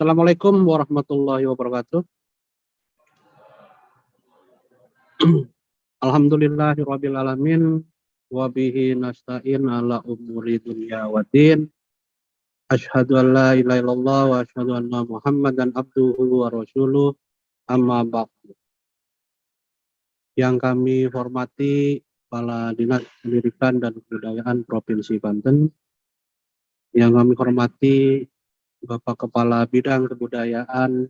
Assalamualaikum warahmatullahi wabarakatuh. Alhamdulillahirabbil alamin wa bihi nasta'in ala umuri dunya waddin. Asyhadu an la ilaha illallah wa asyhadu anna Muhammadan abduhu wa rasuluh. Amma ba'du. Yang kami hormati Kepala Dinas Pendidikan dan Kebudayaan Provinsi Banten. Yang kami hormati Bapak Kepala Bidang Kebudayaan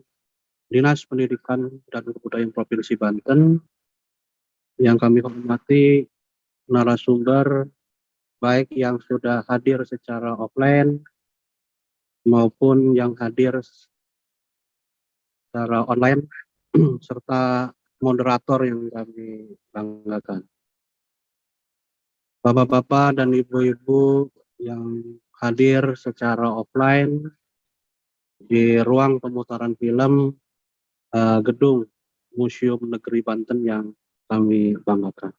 Dinas Pendidikan dan Kebudayaan Provinsi Banten. Yang kami hormati narasumber baik yang sudah hadir secara offline maupun yang hadir secara online serta moderator yang kami banggakan. Bapak-bapak dan ibu-ibu yang hadir secara offline di ruang pemutaran film gedung Museum Negeri Banten yang kami banggakan.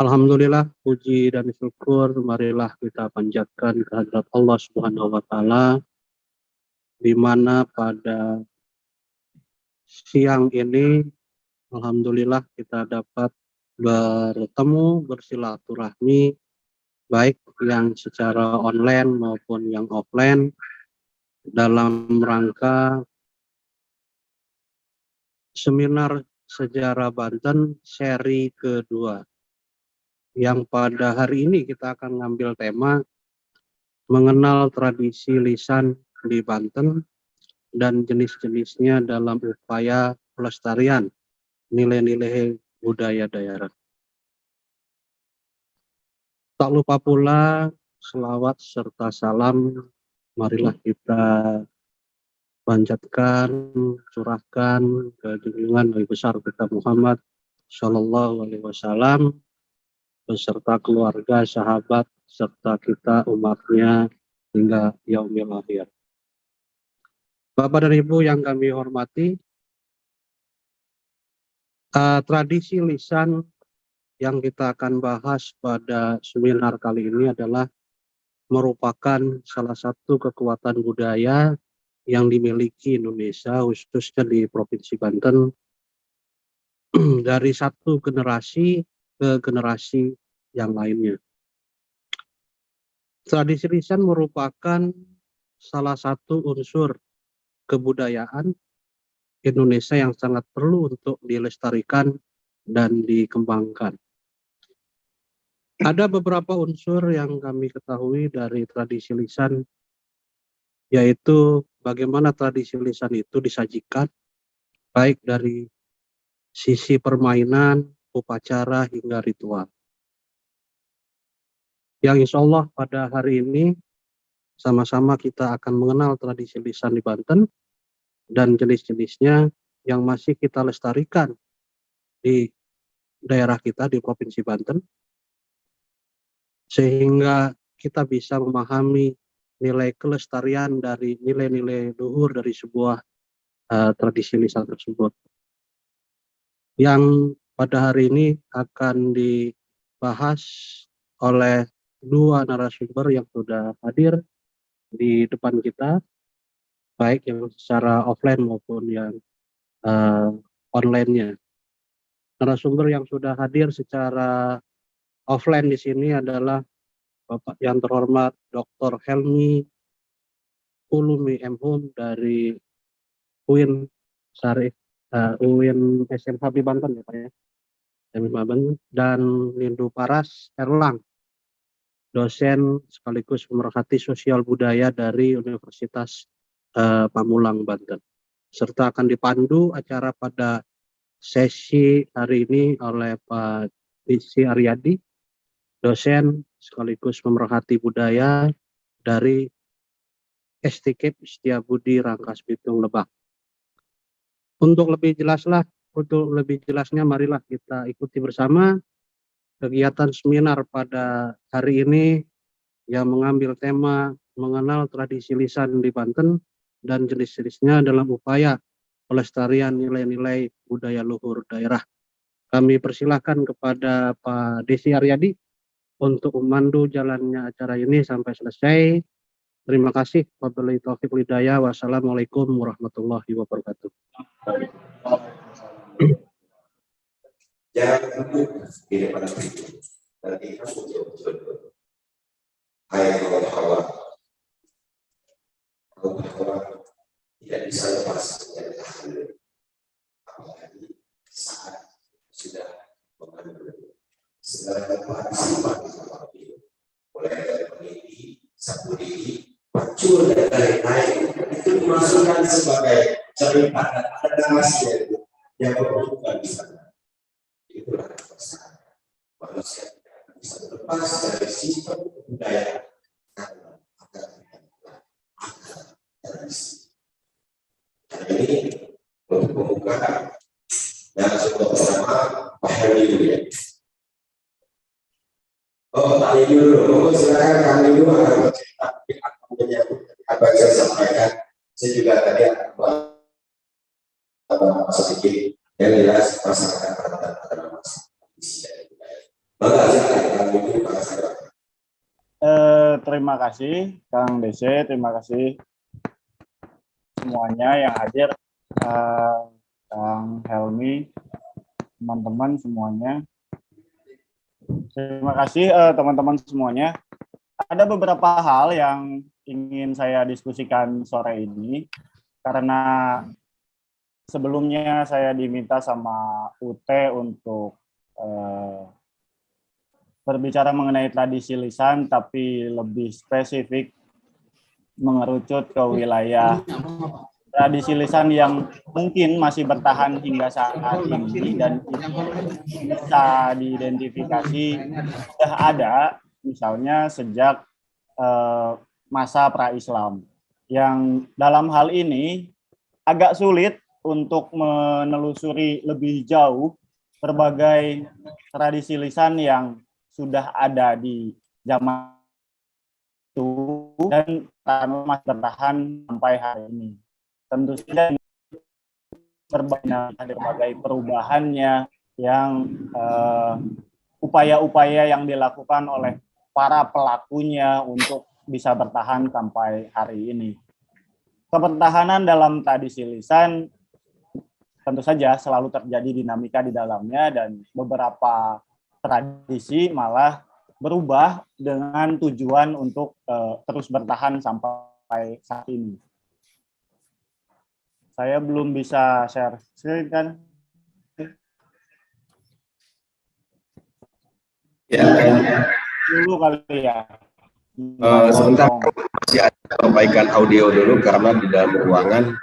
Alhamdulillah, puji dan syukur marilah kita panjatkan kehadirat Allah Subhanahu wa taala, di mana pada siang ini alhamdulillah kita dapat bertemu, bersilaturahmi baik yang secara online maupun yang offline dalam rangka seminar sejarah Banten seri kedua, yang pada hari ini kita akan ngambil tema mengenal tradisi lisan di Banten dan jenis-jenisnya dalam upaya pelestarian nilai-nilai budaya daerah. Tak lupa pula selawat serta salam marilah kita panjatkan, curahkan ke junjungan Nabi besar kita Muhammad Shallallahu Alaihi Wasallam beserta keluarga, sahabat, serta kita umatnya hingga yaumil akhir. Bapak dan Ibu yang kami hormati, tradisi lisan yang kita akan bahas pada seminar kali ini adalah merupakan salah satu kekuatan budaya yang dimiliki Indonesia, khususnya di Provinsi Banten, dari satu generasi ke generasi yang lainnya. Tradisi lisan merupakan salah satu unsur kebudayaan Indonesia yang sangat perlu untuk dilestarikan dan dikembangkan. Ada beberapa unsur yang kami ketahui dari tradisi lisan, yaitu bagaimana tradisi lisan itu disajikan, baik dari sisi permainan, upacara, hingga ritual. Yang insya Allah pada hari ini sama-sama kita akan mengenal tradisi lisan di Banten dan jenis-jenisnya yang masih kita lestarikan di daerah kita di Provinsi Banten, sehingga kita bisa memahami nilai kelestarian dari nilai-nilai luhur dari sebuah tradisi lisan tersebut. Yang pada hari ini akan dibahas oleh dua narasumber yang sudah hadir di depan kita, baik yang secara offline maupun yang online-nya. Narasumber yang sudah hadir secara offline di sini adalah Bapak yang terhormat Dr. Helmi Ulumi M.Hum dari UIN Syarif, UIN SMH Banten ya Pak ya, dan Nindu Paras Erlang, dosen sekaligus pemerhati sosial budaya dari Universitas Pamulang Banten, serta akan dipandu acara pada sesi hari ini oleh Pak Disi Aryadi, dosen sekaligus pemerhati budaya dari STK Setiabudi Rangkas Bitung Lebak. Untuk lebih jelasnya marilah kita ikuti bersama kegiatan seminar pada hari ini yang mengambil tema mengenal tradisi lisan di Banten dan jenis-jenisnya dalam upaya pelestarian nilai-nilai budaya luhur daerah. Kami persilahkan kepada Pak Desi Aryadi untuk memandu jalannya acara ini sampai selesai. Terima kasih. Wabillahi taufiq wal hidayah. Wassalamualaikum warahmatullahi wabarakatuh. Jangan terbuka di depan itu. Nanti kamu betul-betul. Hai kaum hawa, tidak bisa lepas dari tahlil. Apalagi saat sudah mengandung segala keharusan mulai dari peneliti, sapu gigi, pacul dan lain-lain itu dimasukkan sebagai cerita dan ada narasi yang berhubungan di sana. Itulah kebesaran manusia bisa lepas dari sistem budaya karena akar tradisi. Hari ini untuk pembukaan yang sudah bersama Pak Heri dulu ya. Oh, Pak Heri dulu. Silakan Pak Heri dulu akan bercerita menyambut apa yang saya sampaikan. Saya juga tadi akan sedikit yang jelas masyarakat pada masa isi dan budaya. Terima kasih Kang DC, terima kasih semuanya yang hadir, Kang Helmi, teman-teman semuanya. Terima kasih teman-teman semuanya. Ada beberapa hal yang ingin saya diskusikan sore ini, karena sebelumnya saya diminta sama UT untuk berbicara mengenai tradisi lisan, tapi lebih spesifik mengerucut ke wilayah tradisi lisan yang mungkin masih bertahan hingga saat ini dan bisa diidentifikasi sudah ada, misalnya sejak masa pra-Islam, yang dalam hal ini agak sulit untuk menelusuri lebih jauh berbagai tradisi lisan yang sudah ada di zaman itu dan masih bertahan sampai hari ini. Tentu saja berbagai perubahannya yang upaya-upaya yang dilakukan oleh para pelakunya untuk bisa bertahan sampai hari ini. Kebertahanan dalam tradisi lisan tentu saja selalu terjadi dinamika di dalamnya, dan beberapa tradisi malah berubah dengan tujuan untuk terus bertahan sampai saat ini. Saya belum bisa share screen kan? Ya. Dulu kali ya. Sebentar, masih ada perbaikan audio dulu karena di dalam ruangan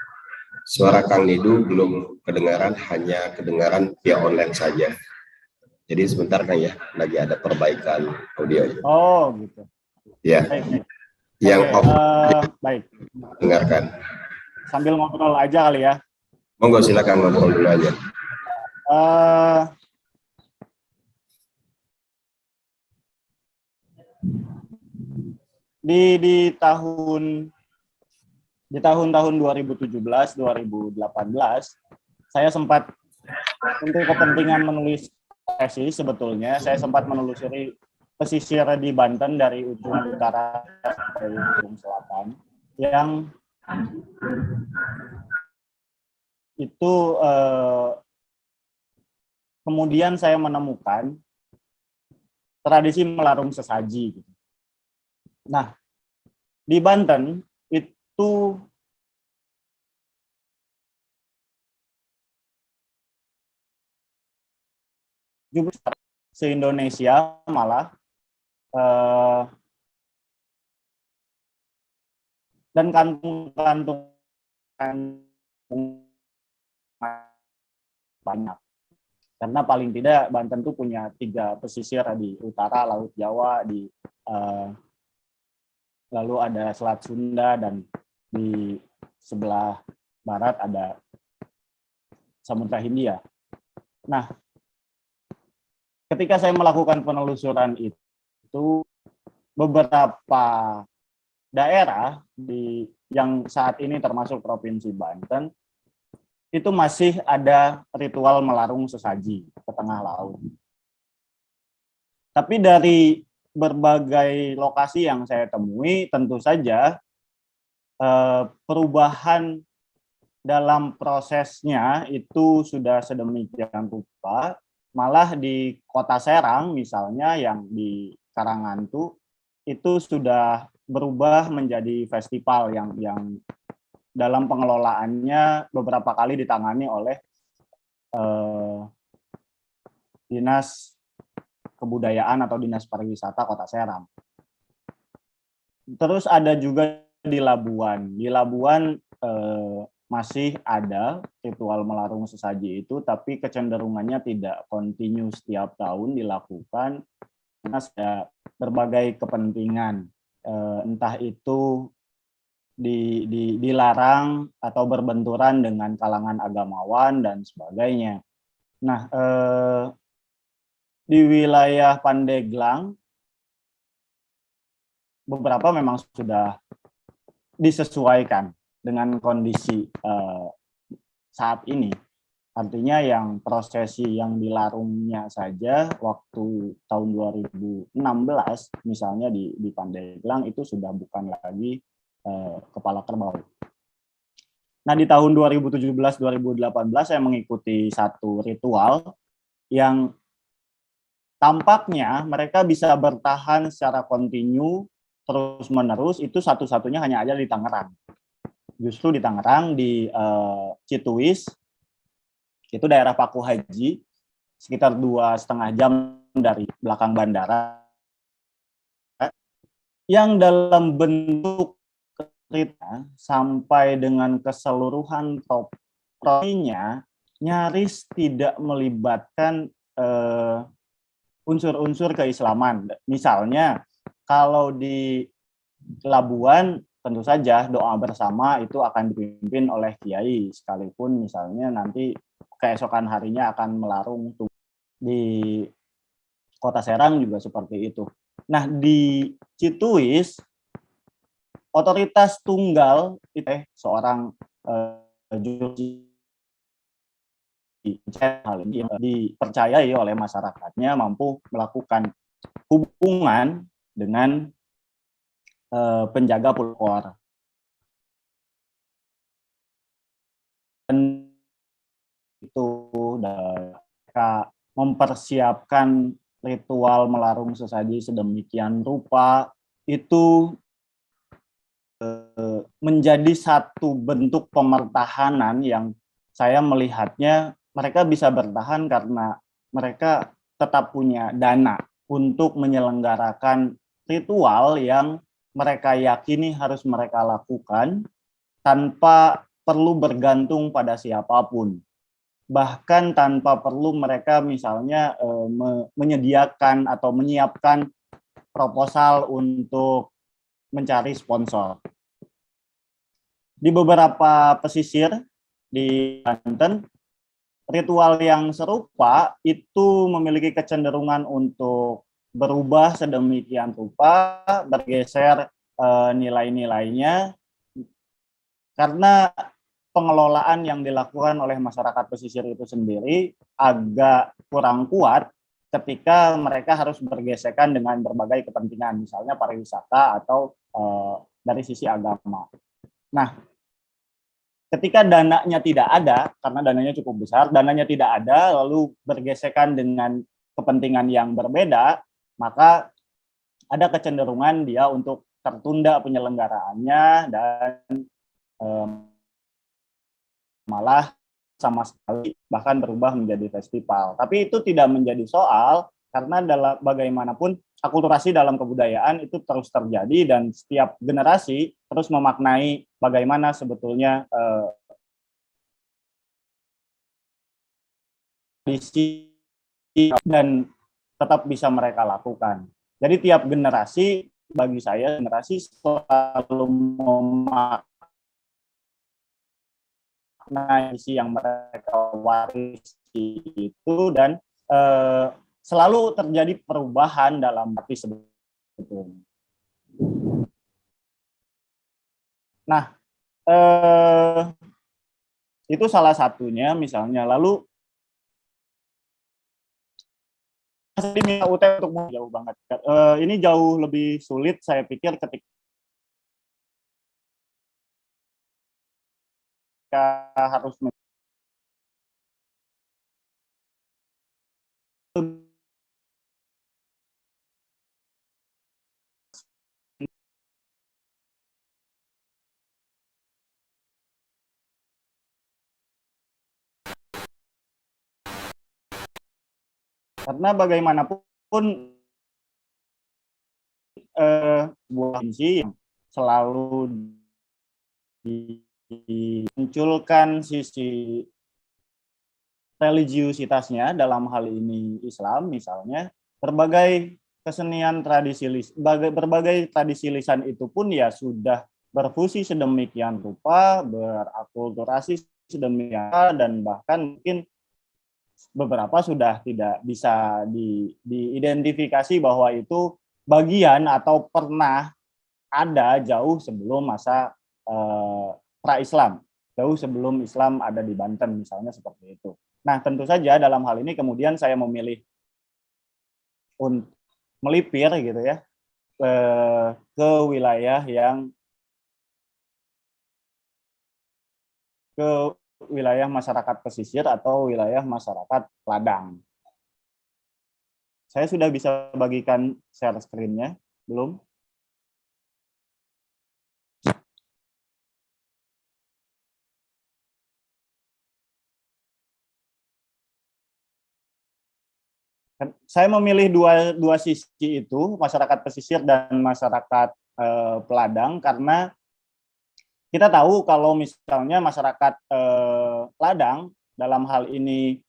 suara Kang Nidu belum kedengaran, hanya kedengaran via online saja. Jadi sebentar Kang ya, lagi ada perbaikan audio. Oh gitu. Ya. Baik. Yang baik. Dengarkan. Sambil ngobrol aja kali ya. Monggo silakan ngobrol dulu aja. Di tahun-tahun 2017, 2018, saya sempat untuk kepentingan menulis tesis, sebetulnya saya sempat menelusuri pesisir di Banten dari ujung utara sampai ujung selatan, yang itu kemudian saya menemukan tradisi melarung sesaji. Nah, di Banten itu juga se-Indonesia malah dan kantung-kantung banyak. Karena paling tidak Banten tuh punya 3 pesisir di utara, Laut Jawa, lalu ada Selat Sunda, dan di sebelah barat ada Samudra Hindia. Nah, ketika saya melakukan penelusuran itu, beberapa daerah yang saat ini termasuk Provinsi Banten, itu masih ada ritual melarung sesaji ke tengah laut. Tapi dari berbagai lokasi yang saya temui, tentu saja perubahan dalam prosesnya itu sudah sedemikian rupa, malah di Kota Serang misalnya yang di Karangantu itu sudah berubah menjadi festival yang dalam pengelolaannya beberapa kali ditangani oleh Dinas Kebudayaan atau Dinas Pariwisata Kota Serang. Terus ada juga di Labuan. Di Labuan masih ada ritual melarung sesaji itu, tapi kecenderungannya tidak kontinu setiap tahun dilakukan karena ada berbagai kepentingan, entah itu dilarang atau berbenturan dengan kalangan agamawan dan sebagainya. Nah, di wilayah Pandeglang beberapa memang sudah disesuaikan dengan kondisi saat ini. Artinya yang prosesi yang dilarungnya saja waktu tahun 2016 misalnya di Pandeglang itu sudah bukan lagi kepala kerbau. Nah, di tahun 2017-2018 saya mengikuti satu ritual yang tampaknya mereka bisa bertahan secara kontinu terus-menerus, itu satu-satunya hanya ada di Tangerang. Justru di Tangerang, di Cituis, itu daerah Paku Haji, sekitar 2,5 jam dari belakang bandara, yang dalam bentuk cerita sampai dengan keseluruhan prosesnya nyaris tidak melibatkan unsur-unsur keislaman. Misalnya, kalau di Labuan, tentu saja doa bersama itu akan dipimpin oleh kiai, sekalipun misalnya nanti keesokan harinya akan melarung. Di Kota Serang juga seperti itu. Nah, di Cituis, otoritas tunggal itu seorang dipercayai oleh masyarakatnya mampu melakukan hubungan dengan penjaga pulkor. Dan itu mereka mempersiapkan ritual melarung sesaji sedemikian rupa, itu menjadi satu bentuk pemertahanan yang saya melihatnya mereka bisa bertahan karena mereka tetap punya dana untuk menyelenggarakan ritual yang mereka yakini harus mereka lakukan tanpa perlu bergantung pada siapapun. Bahkan tanpa perlu mereka misalnya menyediakan atau menyiapkan proposal untuk mencari sponsor. Di beberapa pesisir di Banten, ritual yang serupa itu memiliki kecenderungan untuk berubah sedemikian rupa, bergeser nilai-nilainya, karena pengelolaan yang dilakukan oleh masyarakat pesisir itu sendiri agak kurang kuat ketika mereka harus bergesekan dengan berbagai kepentingan, misalnya pariwisata atau dari sisi agama. Nah, ketika dananya tidak ada, karena dananya cukup besar, dananya tidak ada, lalu bergesekan dengan kepentingan yang berbeda, maka ada kecenderungan dia untuk tertunda penyelenggaraannya dan malah sama sekali bahkan berubah menjadi festival. Tapi itu tidak menjadi soal karena dalam bagaimanapun akulturasi dalam kebudayaan itu terus terjadi dan setiap generasi terus memaknai bagaimana sebetulnya tradisi dan tetap bisa mereka lakukan. Jadi tiap generasi, bagi saya generasi selalu memaknai isi yang mereka warisi itu dan selalu terjadi perubahan dalam arti sebetulnya. Nah, itu salah satunya misalnya. Lalu saya minta UT untuk jauh banget. Ini jauh lebih sulit saya pikir ketika ketika harus karena bagaimanapun buah kunci yang selalu dimunculkan sisi religiusitasnya, dalam hal ini Islam misalnya, berbagai kesenian berbagai tradisi lisan itu pun ya sudah berfusi sedemikian rupa, berakulturasi sedemikian rupa, dan bahkan mungkin beberapa sudah tidak bisa diidentifikasi bahwa itu bagian atau pernah ada jauh sebelum masa pra-Islam, jauh sebelum Islam ada di Banten misalnya, seperti itu. Nah, tentu saja dalam hal ini kemudian saya memilih untuk melipir gitu ya ke wilayah masyarakat pesisir atau wilayah masyarakat ladang. Saya sudah bisa bagikan share screen-nya, belum? Saya memilih dua sisi itu, masyarakat pesisir dan masyarakat peladang, karena kita tahu kalau misalnya masyarakat ladang, dalam hal ini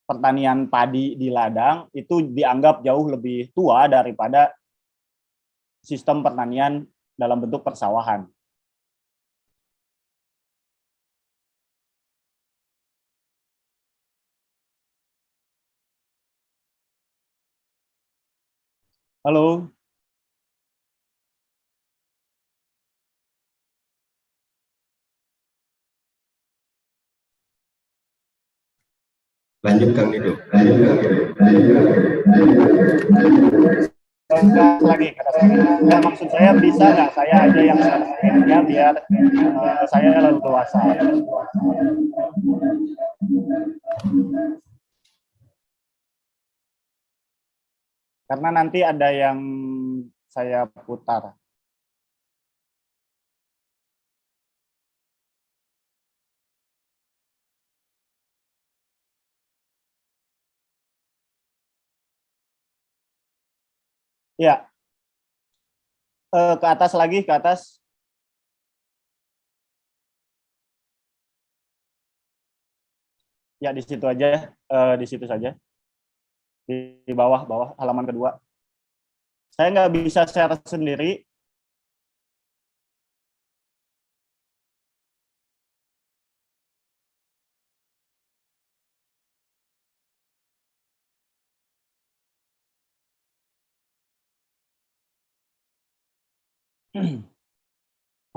pertanian padi di ladang, itu dianggap jauh lebih tua daripada sistem pertanian dalam bentuk persawahan. Halo. Lanjut Kang Dido. Lagi kata saya. Nah, maksud saya bisa nggak saya aja yang share-nya biar saya leluasa. Karena nanti ada yang saya putar. Ya, ke atas lagi, ke atas. Ya, di situ aja, di situ saja. Di bawah halaman kedua. Saya nggak bisa share sendiri.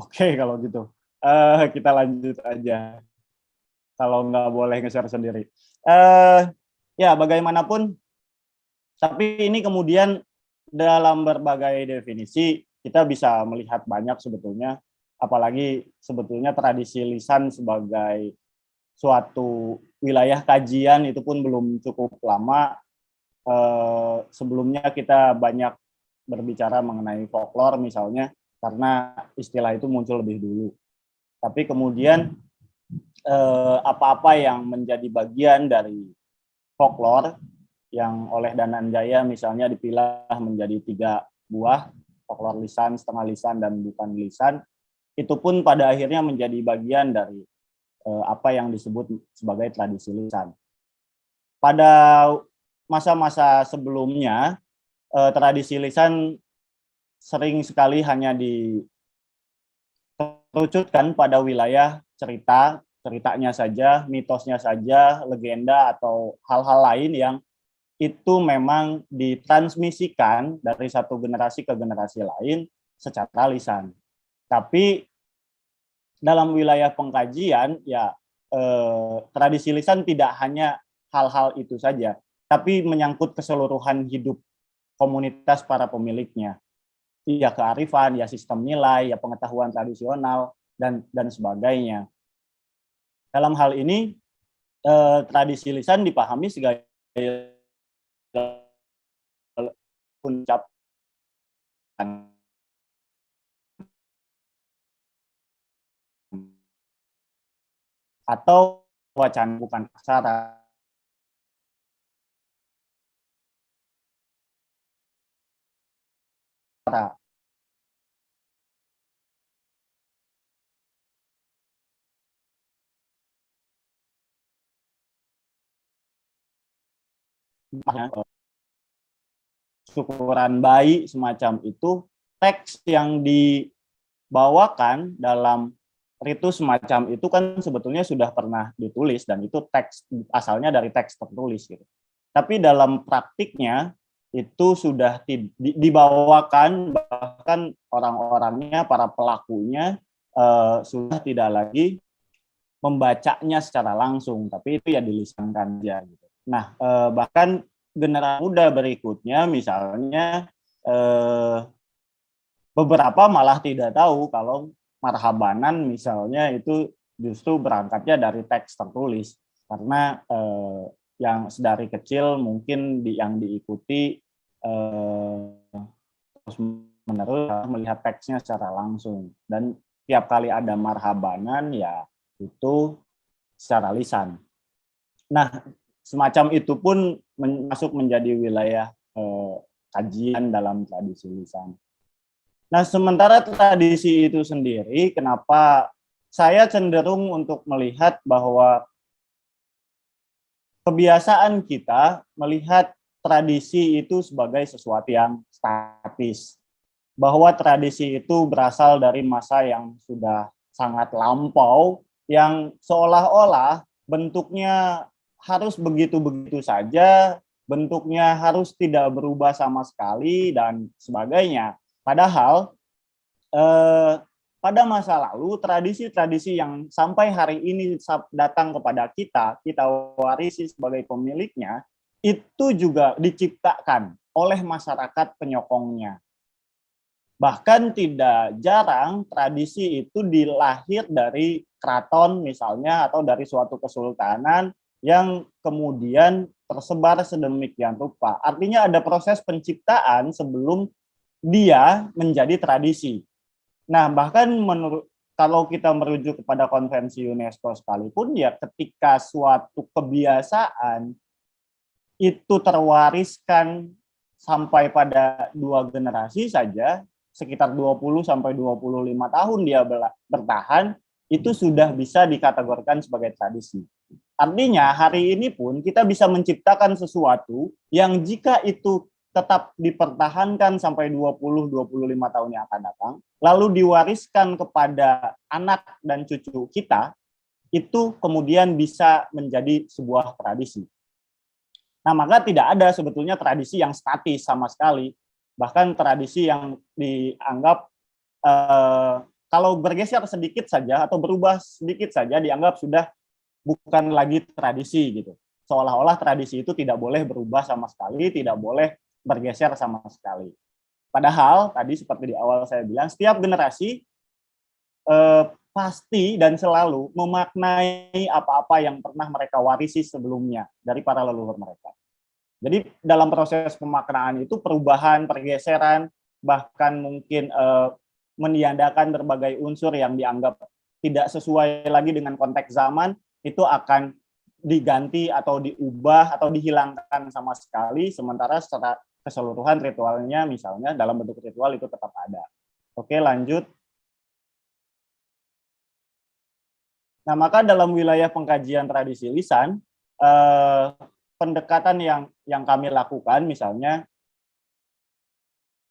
Oke, kalau gitu. Kita lanjut aja. Kalau nggak boleh nge-share sendiri. Ya, bagaimanapun, tapi ini kemudian dalam berbagai definisi, kita bisa melihat banyak sebetulnya, apalagi sebetulnya tradisi lisan sebagai suatu wilayah kajian itu pun belum cukup lama. Sebelumnya kita banyak berbicara mengenai folklore misalnya, karena istilah itu muncul lebih dulu. Tapi kemudian apa-apa yang menjadi bagian dari folklore yang oleh Dananjaya misalnya dipilah menjadi 3 buah, folklore lisan, setengah lisan, dan bukan lisan, itu pun pada akhirnya menjadi bagian dari apa yang disebut sebagai tradisi lisan. Pada masa-masa sebelumnya, tradisi lisan sering sekali hanya diterucutkan pada wilayah ceritanya saja, mitosnya saja, legenda, atau hal-hal lain yang itu memang ditransmisikan dari satu generasi ke generasi lain secara lisan. Tapi dalam wilayah pengkajian, ya tradisi lisan tidak hanya hal-hal itu saja, tapi menyangkut keseluruhan hidup komunitas para pemiliknya. Ya kearifan, ya sistem nilai, ya pengetahuan tradisional, dan sebagainya. Dalam hal ini tradisi lisan dipahami sebagai ucapan atau wacana, bukan aksara. Syukuran bayi semacam itu, teks yang dibawakan dalam ritus semacam itu kan sebetulnya sudah pernah ditulis, dan itu teks asalnya dari teks tertulis gitu. Tapi dalam praktiknya itu sudah dibawakan, bahkan orang-orangnya, para pelakunya sudah tidak lagi membacanya secara langsung, tapi itu ya dilisankan aja gitu. Nah, bahkan generasi muda berikutnya misalnya beberapa malah tidak tahu kalau marhabanan misalnya itu justru berangkatnya dari teks tertulis, karena yang sedari kecil mungkin yang diikuti terus menerus melihat teksnya secara langsung, dan tiap kali ada marhabanan ya itu secara lisan. Nah, semacam itu pun masuk menjadi wilayah kajian dalam tradisi lisan. Nah, sementara tradisi itu sendiri, kenapa saya cenderung untuk melihat bahwa kebiasaan kita melihat tradisi itu sebagai sesuatu yang statis. Bahwa tradisi itu berasal dari masa yang sudah sangat lampau, yang seolah-olah bentuknya harus begitu-begitu saja, bentuknya harus tidak berubah sama sekali, dan sebagainya. Padahal pada masa lalu tradisi-tradisi yang sampai hari ini datang kepada kita warisi sebagai pemiliknya, itu juga diciptakan oleh masyarakat penyokongnya. Bahkan tidak jarang tradisi itu dilahir dari keraton misalnya, atau dari suatu kesultanan yang kemudian tersebar sedemikian rupa. Artinya ada proses penciptaan sebelum dia menjadi tradisi. Nah, bahkan kalau kita merujuk kepada konvensi UNESCO sekalipun, ya ketika suatu kebiasaan itu terwariskan sampai pada 2 generasi saja, sekitar 20 sampai 25 tahun dia bertahan, itu sudah bisa dikategorikan sebagai tradisi. Artinya hari ini pun kita bisa menciptakan sesuatu yang jika itu tetap dipertahankan sampai 20-25 tahun yang akan datang, lalu diwariskan kepada anak dan cucu kita, itu kemudian bisa menjadi sebuah tradisi. Nah, maka tidak ada sebetulnya tradisi yang statis sama sekali. Bahkan tradisi yang dianggap kalau bergeser sedikit saja atau berubah sedikit saja dianggap sudah bukan lagi tradisi gitu. Seolah-olah tradisi itu tidak boleh berubah sama sekali, tidak boleh bergeser sama sekali. Padahal tadi seperti di awal saya bilang, setiap generasi pasti dan selalu memaknai apa-apa yang pernah mereka warisi sebelumnya dari para leluhur mereka. Jadi dalam proses pemaknaan itu perubahan, pergeseran, bahkan mungkin meniadakan berbagai unsur yang dianggap tidak sesuai lagi dengan konteks zaman, itu akan diganti atau diubah atau dihilangkan sama sekali, sementara secara keseluruhan ritualnya misalnya dalam bentuk ritual itu tetap ada. Oke, lanjut. Nah, maka dalam wilayah pengkajian tradisi lisan, pendekatan yang kami lakukan misalnya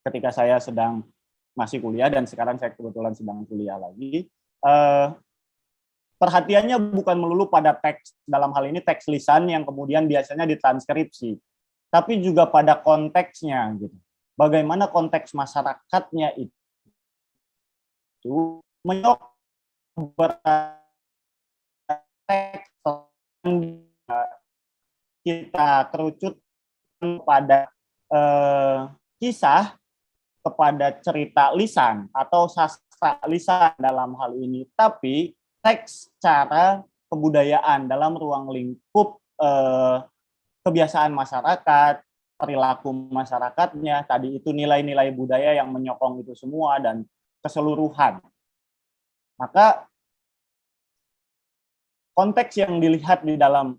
ketika saya sedang masih kuliah dan sekarang saya kebetulan sedang kuliah lagi, perhatiannya bukan melulu pada teks, dalam hal ini teks lisan yang kemudian biasanya ditranskripsi, tapi juga pada konteksnya gitu. Bagaimana konteks masyarakatnya itu menyokong teks kita kerucut pada kisah, kepada cerita lisan atau sastra lisan dalam hal ini, tapi teks cara kebudayaan, dalam ruang lingkup kebiasaan masyarakat, perilaku masyarakatnya, tadi itu nilai-nilai budaya yang menyokong itu semua dan keseluruhan. Maka konteks yang dilihat di dalam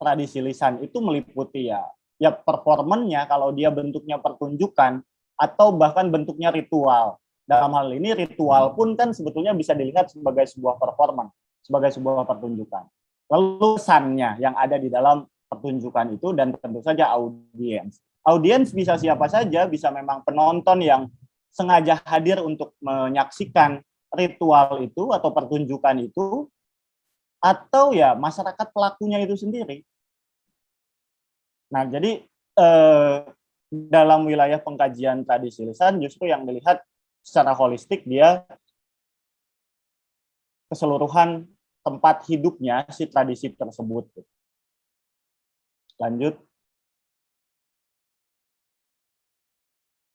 tradisi lisan itu meliputi ya performannya, kalau dia bentuknya pertunjukan atau bahkan bentuknya ritual. Dalam hal ini ritual pun kan sebetulnya bisa dilihat sebagai sebuah performan, sebagai sebuah pertunjukan. Lalu pesannya yang ada di dalam pertunjukan itu, dan tentu saja audiens. Audiens bisa siapa saja, bisa memang penonton yang sengaja hadir untuk menyaksikan ritual itu atau pertunjukan itu, atau ya masyarakat pelakunya itu sendiri. Nah, jadi dalam wilayah pengkajian tradisi lisan justru yang dilihat secara holistik dia keseluruhan tempat hidupnya si tradisi tersebut. Lanjut.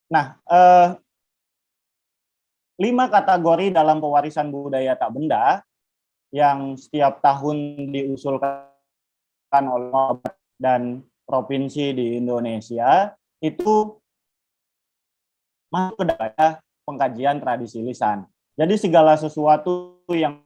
Nah, 5 kategori dalam pewarisan budaya tak benda yang setiap tahun diusulkan oleh dan provinsi di Indonesia itu masuk ke dalam pengkajian tradisi lisan. Jadi segala sesuatu yang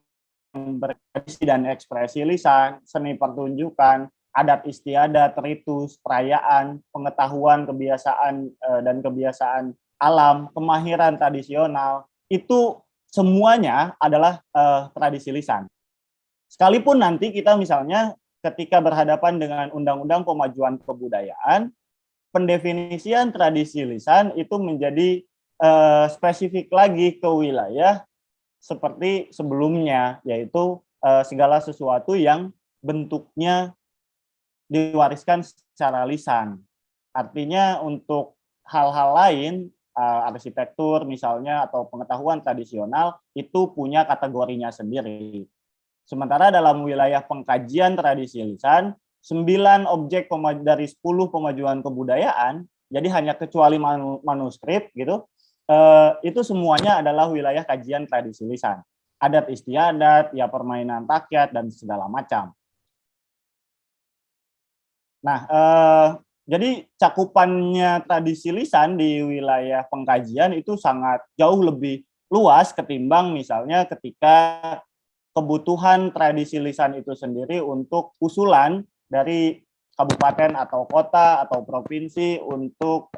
bertradisi dan ekspresi lisan, seni pertunjukan, adat istiadat, ritus, perayaan, pengetahuan, kebiasaan dan kebiasaan alam, kemahiran tradisional, itu semuanya adalah tradisi lisan. Sekalipun nanti kita misalnya ketika berhadapan dengan Undang-Undang Pemajuan Kebudayaan, pendefinisian tradisi lisan itu menjadi spesifik lagi ke wilayah seperti sebelumnya, yaitu segala sesuatu yang bentuknya diwariskan secara lisan. Artinya untuk hal-hal lain, arsitektur misalnya atau pengetahuan tradisional itu punya kategorinya sendiri. Sementara dalam wilayah pengkajian tradisi lisan, 9 objek dari 10 pemajuan kebudayaan, jadi hanya kecuali manuskrip gitu, itu semuanya adalah wilayah kajian tradisi lisan. Adat istiadat, ya permainan rakyat dan segala macam. Nah, jadi cakupannya tradisi lisan di wilayah pengkajian itu sangat jauh lebih luas ketimbang misalnya ketika kebutuhan tradisi lisan itu sendiri untuk usulan dari kabupaten atau kota atau provinsi untuk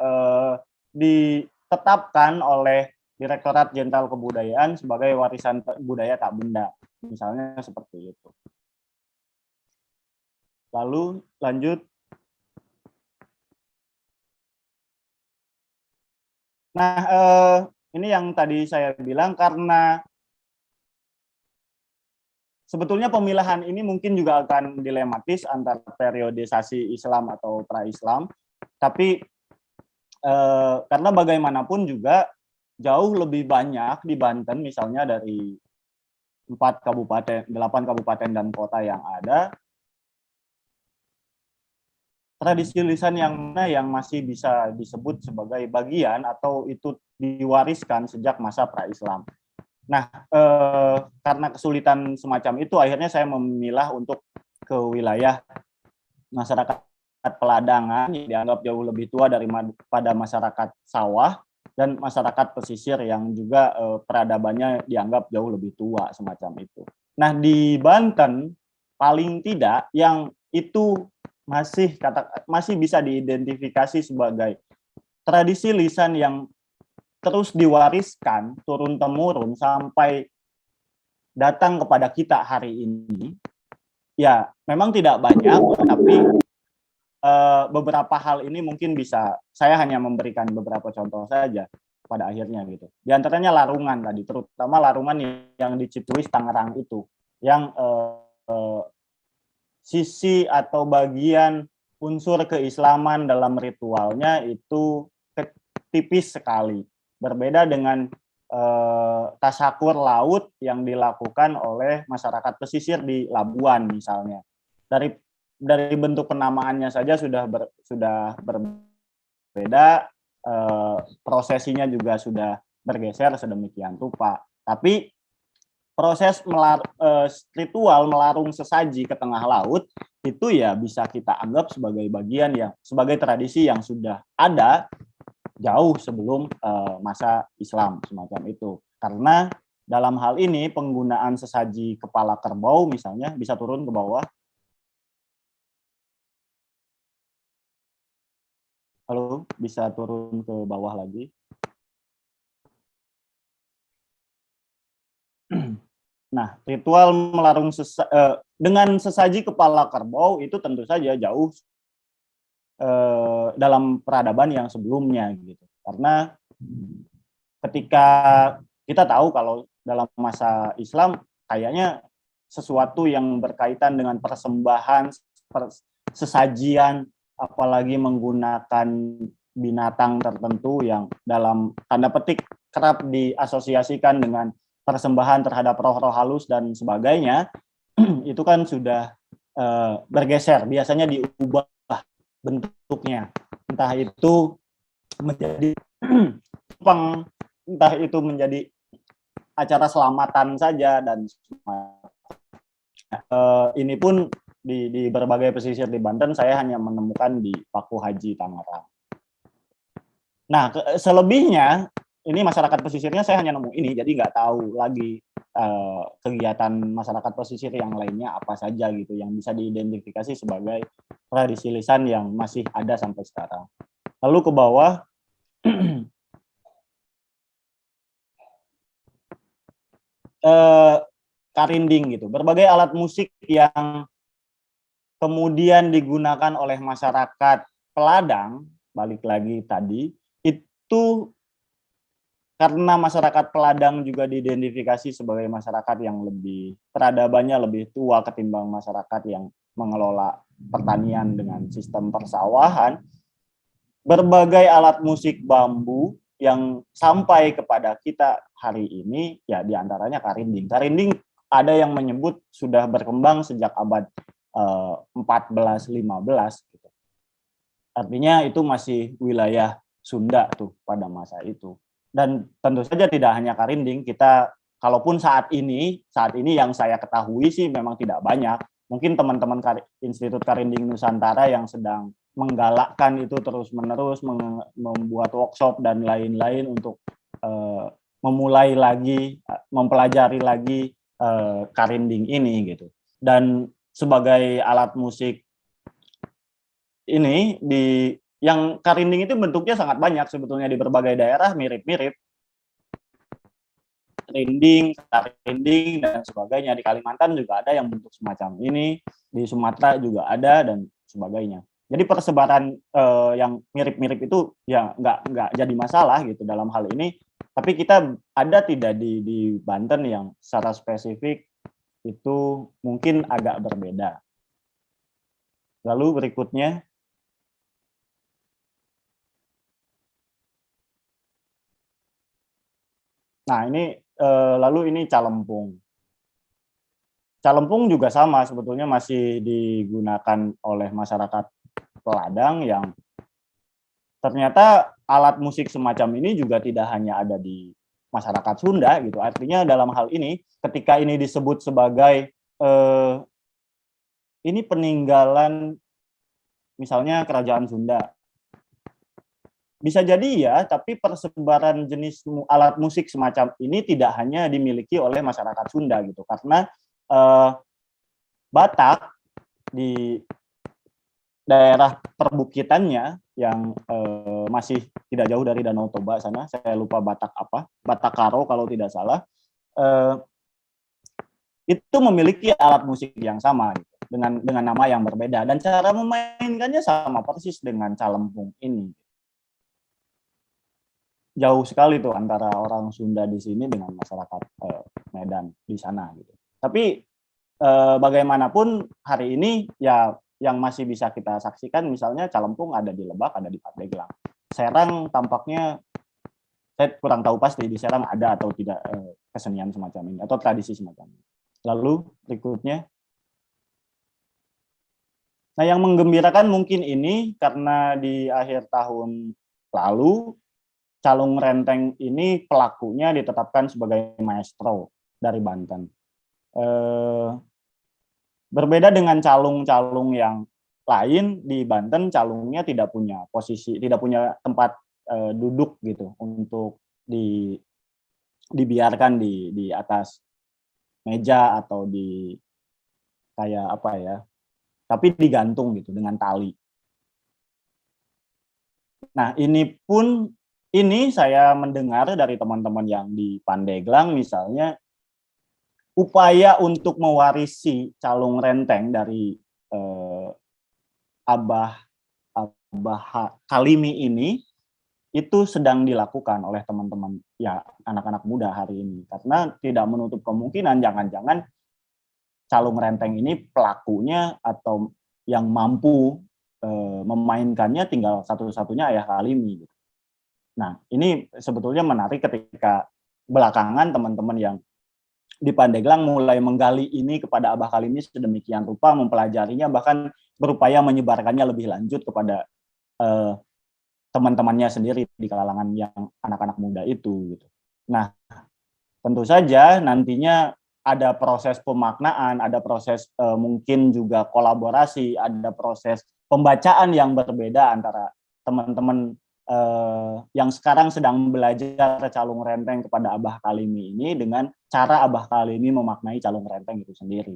ditetapkan oleh Direktorat Jenderal Kebudayaan sebagai warisan budaya tak benda, misalnya seperti itu. Lalu lanjut. Nah, ini yang tadi saya bilang, karena sebetulnya pemilahan ini mungkin juga akan dilematis antara periodisasi Islam atau pra-Islam, tapi karena bagaimanapun juga jauh lebih banyak di Banten misalnya dari 8 kabupaten dan kota yang ada, tradisi lisan yang mana yang masih bisa disebut sebagai bagian atau itu diwariskan sejak masa pra-Islam. Nah, karena kesulitan semacam itu, akhirnya saya memilah untuk ke wilayah masyarakat peladangan yang dianggap jauh lebih tua daripada masyarakat sawah dan masyarakat pesisir yang juga peradabannya dianggap jauh lebih tua semacam itu. Nah, di Banten paling tidak yang itu masih bisa diidentifikasi sebagai tradisi lisan yang terus diwariskan turun-temurun sampai datang kepada kita hari ini, ya memang tidak banyak, tapi beberapa hal ini mungkin bisa, saya hanya memberikan beberapa contoh saja pada akhirnya gitu. Di antaranya larungan tadi, terutama larungan yang di Cipuis Tangerang itu, yang sisi atau bagian unsur keislaman dalam ritualnya itu tipis sekali. Berbeda dengan tasakur laut yang dilakukan oleh masyarakat pesisir di Labuan misalnya. Dari bentuk penamaannya saja sudah berbeda, prosesinya juga sudah bergeser sedemikian rupa. Tapi proses ritual melarung sesaji ke tengah laut itu ya bisa kita anggap sebagai bagian yang sebagai tradisi yang sudah ada jauh sebelum masa Islam semacam itu. Karena dalam hal ini penggunaan sesaji kepala kerbau misalnya bisa turun ke bawah. Halo, bisa turun ke bawah lagi. Nah, ritual melarung dengan sesaji kepala kerbau itu tentu saja jauh dalam peradaban yang sebelumnya gitu. Karena ketika kita tahu kalau dalam masa Islam kayaknya sesuatu yang berkaitan dengan persembahan, sesajian, apalagi menggunakan binatang tertentu yang dalam tanda petik kerap diasosiasikan dengan persembahan terhadap roh-roh halus dan sebagainya, itu kan sudah bergeser, biasanya diubah bentuknya, entah itu menjadi entah itu menjadi acara selamatan saja dan ini pun di berbagai pesisir di Banten saya hanya menemukan di Paku Haji Tangerang. Nah, selebihnya ini masyarakat pesisirnya saya hanya nemu ini, jadi nggak tahu lagi kegiatan masyarakat pesisir yang lainnya apa saja gitu yang bisa diidentifikasi sebagai tradisi lisan yang masih ada sampai sekarang. Lalu ke bawah karinding gitu, berbagai alat musik yang kemudian digunakan oleh masyarakat peladang, balik lagi tadi, itu karena masyarakat peladang juga diidentifikasi sebagai masyarakat yang lebih peradabannya lebih tua ketimbang masyarakat yang mengelola pertanian dengan sistem persawahan, berbagai alat musik bambu yang sampai kepada kita hari ini ya diantaranya karinding. Karinding ada yang menyebut sudah berkembang sejak abad 14-15 gitu. Artinya itu masih wilayah Sunda tuh pada masa itu. Dan tentu saja tidak hanya karinding, kita kalaupun saat ini yang saya ketahui sih memang tidak banyak. Mungkin teman-teman Institut Karinding Nusantara yang sedang menggalakkan itu terus-menerus membuat workshop dan lain-lain untuk memulai lagi, mempelajari lagi karinding ini gitu. Dan sebagai alat musik ini yang karinding itu bentuknya sangat banyak sebetulnya di berbagai daerah mirip-mirip. Karinding dan sebagainya. Di Kalimantan juga ada yang bentuk semacam ini, di Sumatera juga ada dan sebagainya. Jadi persebaran yang mirip-mirip itu ya nggak jadi masalah gitu dalam hal ini. Tapi kita ada tidak di Banten yang secara spesifik itu mungkin agak berbeda. Lalu berikutnya. Nah, ini lalu ini calempung. Calempung juga sama sebetulnya masih digunakan oleh masyarakat peladang yang ternyata alat musik semacam ini juga tidak hanya ada di masyarakat Sunda gitu. Artinya dalam hal ini ketika ini disebut sebagai ini peninggalan misalnya kerajaan Sunda. Bisa jadi ya, tapi persebaran jenis alat musik semacam ini tidak hanya dimiliki oleh masyarakat Sunda gitu, karena Batak di daerah perbukitannya yang masih tidak jauh dari Danau Toba sana, saya lupa Batak apa, Batak Karo kalau tidak salah, itu memiliki alat musik yang sama gitu, dengan nama yang berbeda dan cara memainkannya sama persis dengan calempung ini. Jauh sekali tuh antara orang Sunda di sini dengan masyarakat Medan di sana gitu. Tapi bagaimanapun hari ini ya yang masih bisa kita saksikan misalnya calempung ada di Lebak, ada di Pandeglang. Serang tampaknya saya kurang tahu pasti di Serang ada atau tidak kesenian semacam ini atau tradisi semacam ini. Lalu berikutnya. Nah, yang menggembirakan mungkin ini karena di akhir tahun lalu Calung Renteng ini pelakunya ditetapkan sebagai maestro. dari Banten. Berbeda dengan calung-calung yang lain, di Banten calungnya tidak punya posisi, tidak punya tempat duduk gitu untuk dibiarkan di atas meja atau di kayak apa ya, tapi digantung gitu dengan tali. Nah, ini saya mendengar dari teman-teman yang di Pandeglang misalnya, upaya untuk mewarisi calung renteng dari Abah Kalimi ini itu sedang dilakukan oleh teman-teman ya anak-anak muda hari ini, karena tidak menutup kemungkinan jangan-jangan calung renteng ini pelakunya atau yang mampu memainkannya tinggal satu-satunya Ayah Kalimi. Nah, ini sebetulnya menarik ketika belakangan teman-teman yang di Pandeglang mulai menggali ini kepada Abah Kalimi sedemikian rupa, mempelajarinya, bahkan berupaya menyebarkannya lebih lanjut kepada teman-temannya sendiri di kalangan yang anak-anak muda itu. Gitu. Nah, tentu saja nantinya ada proses pemaknaan, ada proses mungkin juga kolaborasi, ada proses pembacaan yang berbeda antara teman-teman yang sekarang sedang belajar calung renteng kepada Abah Kalimi ini dengan cara Abah Kalimi memaknai calung renteng itu sendiri.